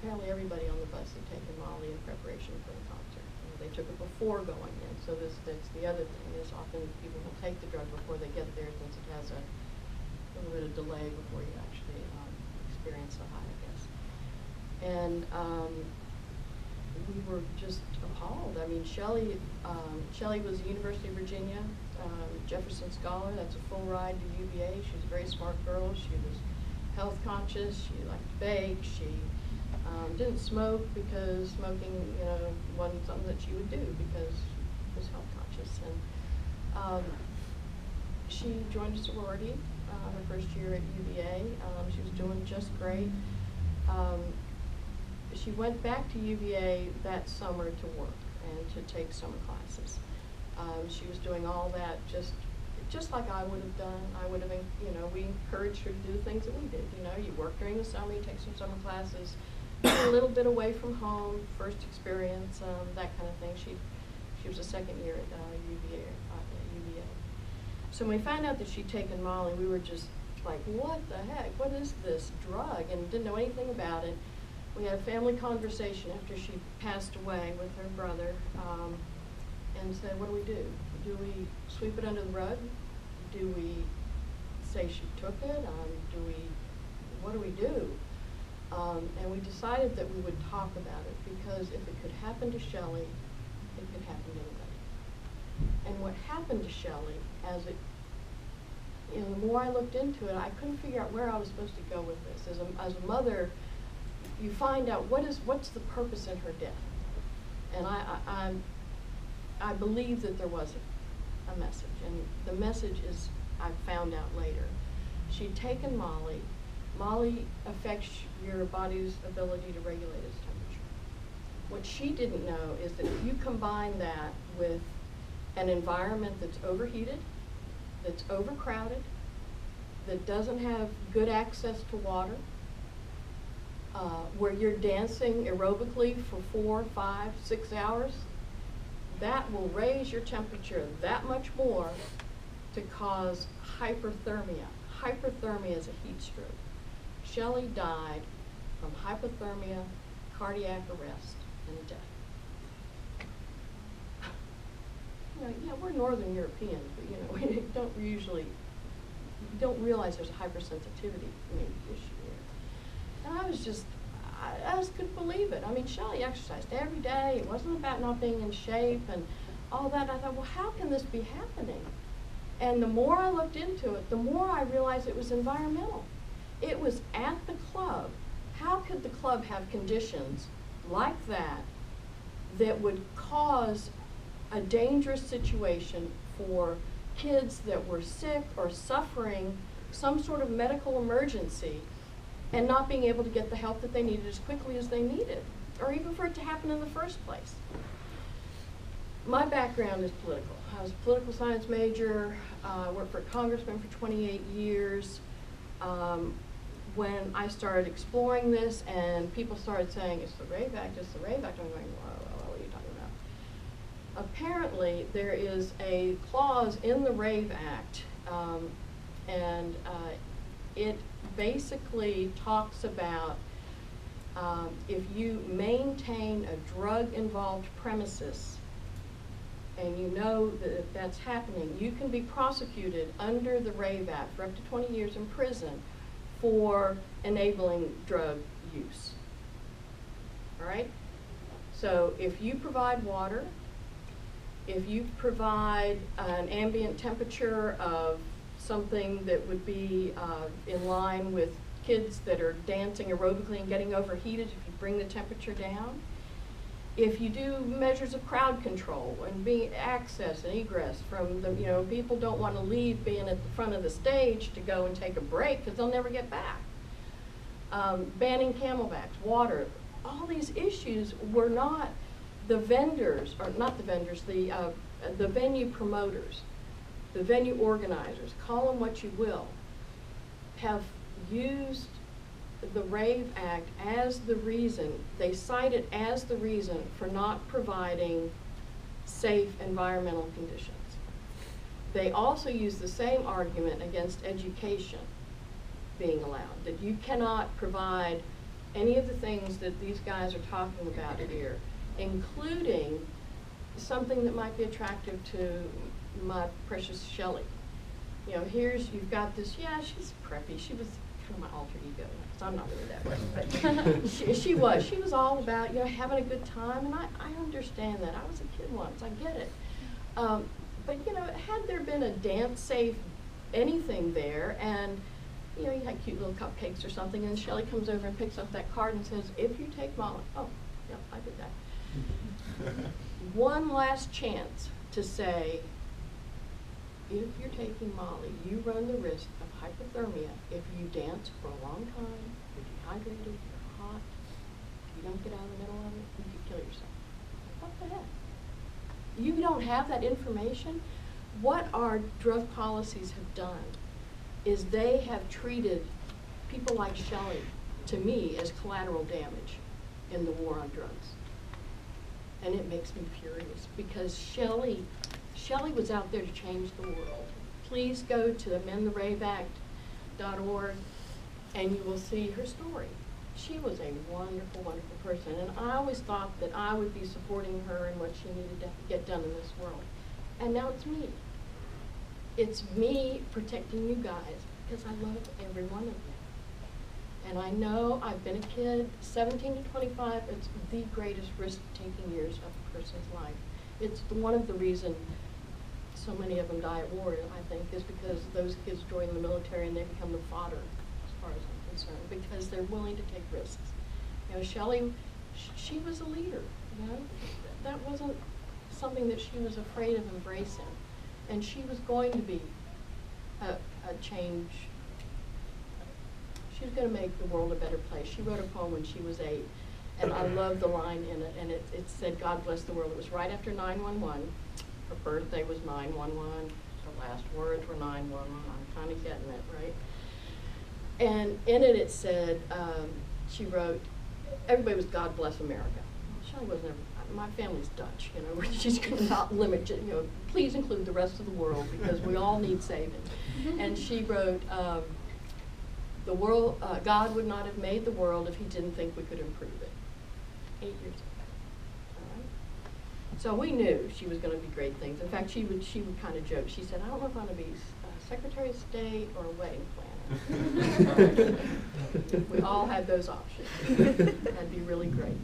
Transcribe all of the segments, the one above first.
apparently everybody on the bus had taken Molly in preparation for the concert. They took it before going in, so that's the other thing, is often people will take the drug before they get there, since it has a little bit of delay before you actually experience the high, I guess. And we were just appalled. I mean, Shelley was a University of Virginia Jefferson Scholar. That's a full ride to UVA. She was a very smart girl. She was health conscious. She liked to bake. She didn't smoke because smoking, wasn't something that she would do because she was health conscious. And she joined a sorority her first year at UVA. She was doing just great. She went back to UVA that summer to work and to take summer classes. She was doing all that just like I would have done. I would have, we encouraged her to do things that we did. You work during the summer, you take some summer classes, a little bit away from home, first experience, that kind of thing. She was a second year at UVA. So when we found out that she'd taken Molly, we were just like, what the heck? What is this drug? And didn't know anything about it. We had a family conversation after she passed away with her brother, and said, what do? Do we sweep it under the rug? Do we say she took it? What do we do? And we decided that we would talk about it, because if it could happen to Shelley, it could happen to anybody. And what happened to Shelley, the more I looked into it, I couldn't figure out where I was supposed to go with this. As a mother, you find out what's the purpose in her death. And I believe that there was a message, and the message is, I found out later. She'd taken Molly. Molly affects your body's ability to regulate its temperature. What she didn't know is that if you combine that with an environment that's overheated, that's overcrowded, that doesn't have good access to water, where you're dancing aerobically for 4, 5, 6 hours, that will raise your temperature that much more to cause hyperthermia. Hyperthermia is a heat stroke. Shelley died from hypothermia, cardiac arrest, and death. Yeah, we're Northern Europeans, but we don't realize there's a hypersensitivity issue here. And I just couldn't believe it. I mean, Shelley exercised every day. It wasn't about not being in shape and all that. I thought, well, how can this be happening? And the more I looked into it, the more I realized it was environmental. It was at the club. How could the club have conditions like that that would cause a dangerous situation for kids that were sick or suffering some sort of medical emergency and not being able to get the help that they needed as quickly as they needed, or even for it to happen in the first place? My background is political. I was a political science major. I worked for a congressman for 28 years. When I started exploring this and people started saying, it's the Rave Act, it's the Rave Act, I'm going, well, what are you talking about? Apparently, there is a clause in the Rave Act, and it basically talks about if you maintain a drug-involved premises and you know that that's happening, you can be prosecuted under the Rave Act for up to 20 years in prison for enabling drug use. All right? So if you provide water, if you provide an ambient temperature of something that would be in line with kids that are dancing aerobically and getting overheated, if you bring the temperature down, if you do measures of crowd control and being access and egress from the, people don't want to leave being at the front of the stage to go and take a break because they'll never get back. Banning camelbacks, water, all these issues were not the vendors, or not the vendors, the venue promoters, the venue organizers, call them what you will, have used the Rave Act as the reason, they cite it as the reason for not providing safe environmental conditions. They also use the same argument against education being allowed, that you cannot provide any of the things that these guys are talking about here, including something that might be attractive to my precious Shelley. You know, you've got this, yeah, she's preppy. She was kind of my alter ego, because I'm not really that way. But she was all about, you know, having a good time, and I understand that. I was a kid once, I get it. But, you know, had there been a DanceSafe anything there, and, you know, you had cute little cupcakes or something, and Shelley comes over and picks up that card and says, if you take Molly, oh, yeah, I did that. One last chance to say, if you're taking Molly, you run the risk of hypothermia if you dance for a long time, you're dehydrated, you're hot, you don't get out of the middle of it, you could kill yourself. What the heck? You don't have that information? What our drug policies have done is they have treated people like Shelley, to me, as collateral damage in the war on drugs. And it makes me furious, because Shelley was out there to change the world. Please go to amendtheraveact.org and you will see her story. She was a wonderful, wonderful person, and I always thought that I would be supporting her in what she needed to get done in this world. And now it's me. It's me protecting you guys, because I love every one of you. And I know I've been a kid, 17 to 25, it's the greatest risk-taking years of a person's life. It's one of the reasons so many of them die at war, I think, is because those kids join the military and they become the fodder, as far as I'm concerned, because they're willing to take risks. You know, Shelley, she was a leader, you know? That wasn't something that she was afraid of embracing. And she was going to be a change. She was going to make the world a better place. She wrote a poem when she was 8, and I love the line in it, and it said, God bless the world. It was right after 9/11. Her birthday was 9/11. Her last words were 9/11. I'm kind of getting it, right? And in it said, she wrote, everybody was God bless America. Shelley wasn't ever, my family's Dutch, you know, she's going to not limit, you know, please include the rest of the world, because we all need saving. And she wrote, the world, God would not have made the world if he didn't think we could improve it. 8 years ago. All right? So we knew she was going to be great things. In fact, she would kind of joke. She said, I don't know if I'm going to be Secretary of State or a wedding planner. We all had those options. That'd be really great.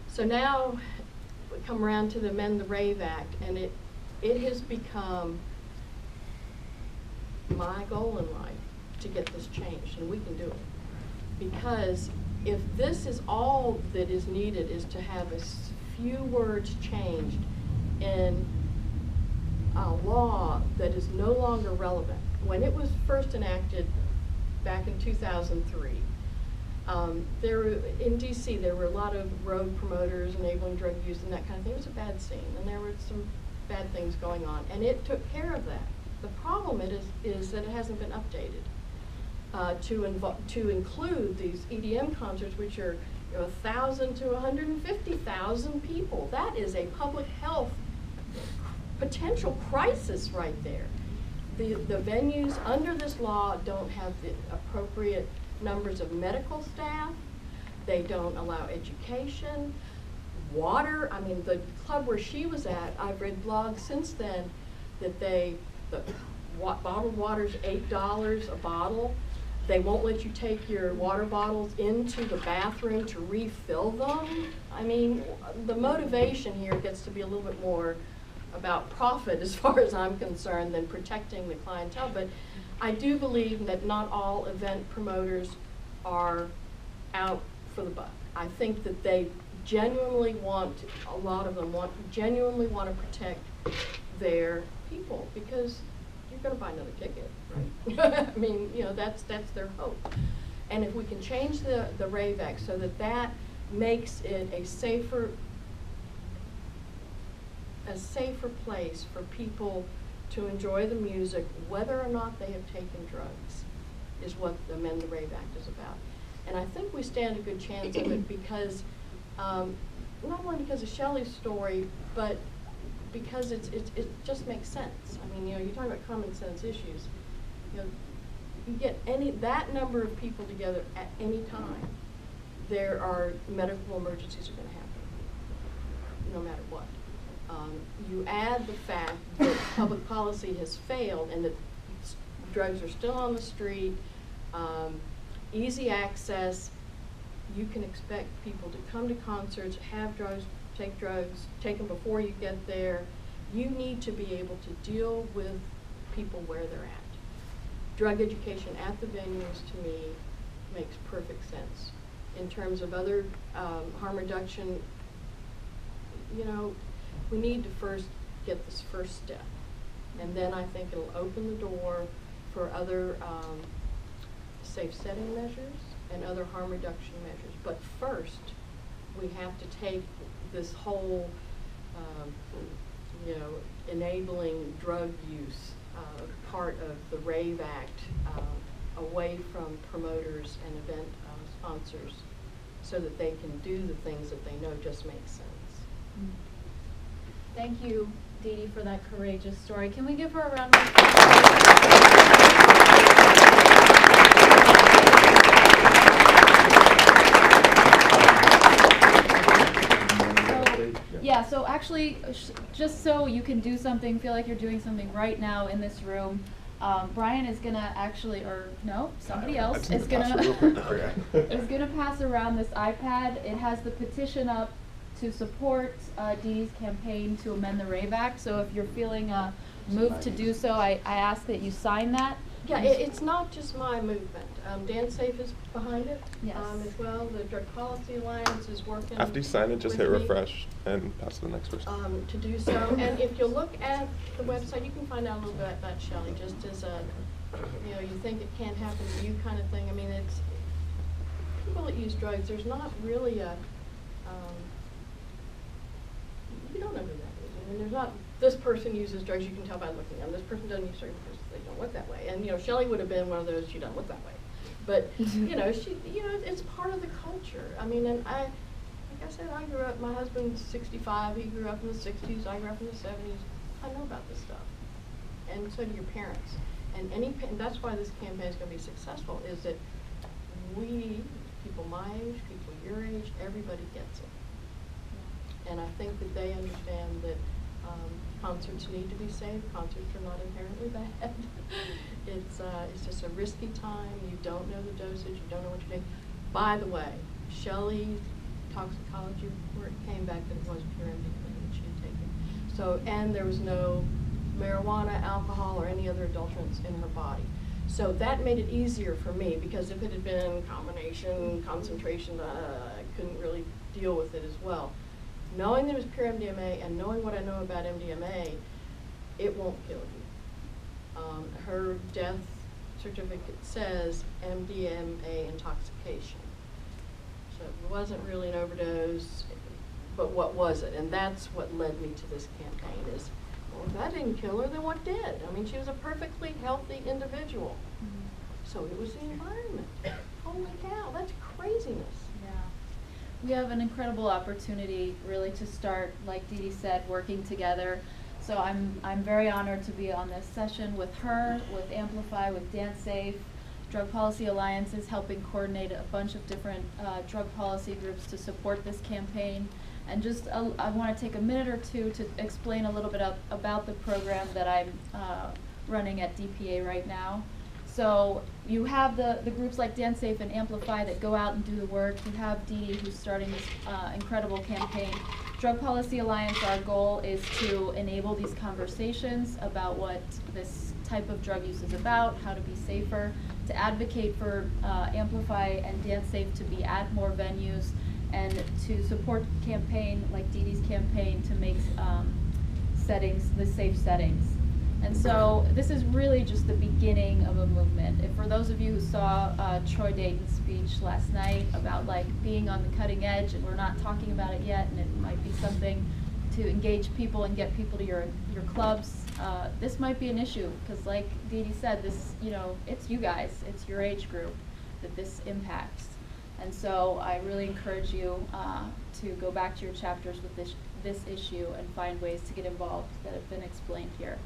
So now we come around to the Amend the Rave Act, and it has become my goal in life to get this changed, and we can do it. Because if this is all that is needed, is to have a few words changed in a law that is no longer relevant. When it was first enacted back in 2003, in DC, there were a lot of road promoters enabling drug use and that kind of thing. It was a bad scene, and there were some bad things going on, and it took care of that. The problem is that it hasn't been updated to include these EDM concerts, which are 1,000 to 150,000 people. That is a public health potential crisis right there. The venues under this law don't have the appropriate numbers of medical staff. They don't allow education, water. I mean, the club where she was at, I've read blogs since then that bottled water's $8 a bottle. They won't let you take your water bottles into the bathroom to refill them. I mean, the motivation here gets to be a little bit more about profit, as far as I'm concerned, than protecting the clientele. But I do believe that not all event promoters are out for the buck. I think that they genuinely want, a lot of them genuinely want to protect their people, because you're going to buy another ticket, right? I mean, you know, that's their hope. And if we can change the Rave Act so that makes it a safer place for people to enjoy the music, whether or not they have taken drugs, is what the Amend the Rave Act is about. And I think we stand a good chance of it because, not only because of Shelley's story, but because it just makes sense. I mean, you know, you're talking about common sense issues. You know, you get that number of people together at any time, there are medical emergencies are going to happen, no matter what. You add the fact that public policy has failed and that drugs are still on the street, easy access. You can expect people to come to concerts, have drugs, take them before you get there. You need to be able to deal with people where they're at. Drug education at the venues, to me, makes perfect sense. In terms of other harm reduction, you know, we need to first get this first step. And then I think it'll open the door for other safe setting measures and other harm reduction measures. But first, we have to take this whole, you know, enabling drug use part of the Rave Act away from promoters and event sponsors so that they can do the things that they know just make sense. Thank you, Dede, for that courageous story. Can we give her a round of applause? So actually, just so you can do something, feel like you're doing something right now in this room, Brian is gonna actually, or no, somebody else is gonna is gonna pass around this iPad. It has the petition up to support Dede's campaign to amend the Rave Act. So if you're feeling moved to do so, I ask that you sign that. Yeah, it's not just my movement. DanceSafe is behind it yes. As well. The Drug Policy Alliance is working. After you sign it, just hit refresh and pass to the next person. To do so. And if you look at the website, you can find out a little bit about Shelley, just as a, you know, you think it can't happen to you kind of thing. I mean, it's people that use drugs, there's not really a, you don't know who that is. I mean, there's not, this person uses drugs, you can tell by looking at them. This person doesn't use drugs because they don't look that way. And, you know, Shelley would have been one of those, she doesn't look that way. But, you know, it's part of the culture. I mean, and like I said, I grew up, my husband's 65, he grew up in the 60s, I grew up in the 70s. I know about this stuff. And so do your parents. And that's why this campaign is going to be successful, is that we, people my age, people your age, everybody gets it. And I think that they understand that concerts need to be safe. Concerts are not inherently bad. It's just a risky time. You don't know the dosage. You don't know what you're doing. By the way, Shelley's toxicology report came back that it was pure MDMA that she had taken. So, and there was no marijuana, alcohol, or any other adulterants in her body. So that made it easier for me, because if it had been combination, concentration, I couldn't really deal with it as well. Knowing that it was pure MDMA and knowing what I know about MDMA, it won't kill you. Her death certificate says MDMA intoxication. So it wasn't really an overdose, but what was it? And that's what led me to this campaign is, well, if that didn't kill her, then what did? I mean, she was a perfectly healthy individual. So it was the environment. Holy cow, that's craziness. We have an incredible opportunity really to start, like Dede said, working together. So I'm very honored to be on this session with her, with AMPLIFY, with DanceSafe. Drug Policy Alliance is helping coordinate a bunch of different drug policy groups to support this campaign. And just I want to take a minute or two to explain a little bit about the program that I'm running at DPA right now. So you have the groups like DanceSafe and AMPLIFY that go out and do the work. You have Dede, who's starting this incredible campaign. Drug Policy Alliance, our goal is to enable these conversations about what this type of drug use is about, how to be safer, to advocate for AMPLIFY and DanceSafe to be at more venues, and to support campaign like Dede's campaign to make settings the safe settings. And so this is really just the beginning of a movement. If for those of you who saw Troy Dayton's speech last night about like being on the cutting edge, and we're not talking about it yet, and it might be something to engage people and get people to your clubs, this might be an issue, because like Dede said, this, you know, it's you guys, it's your age group that this impacts. And so I really encourage you to go back to your chapters with this issue and find ways to get involved that have been explained here.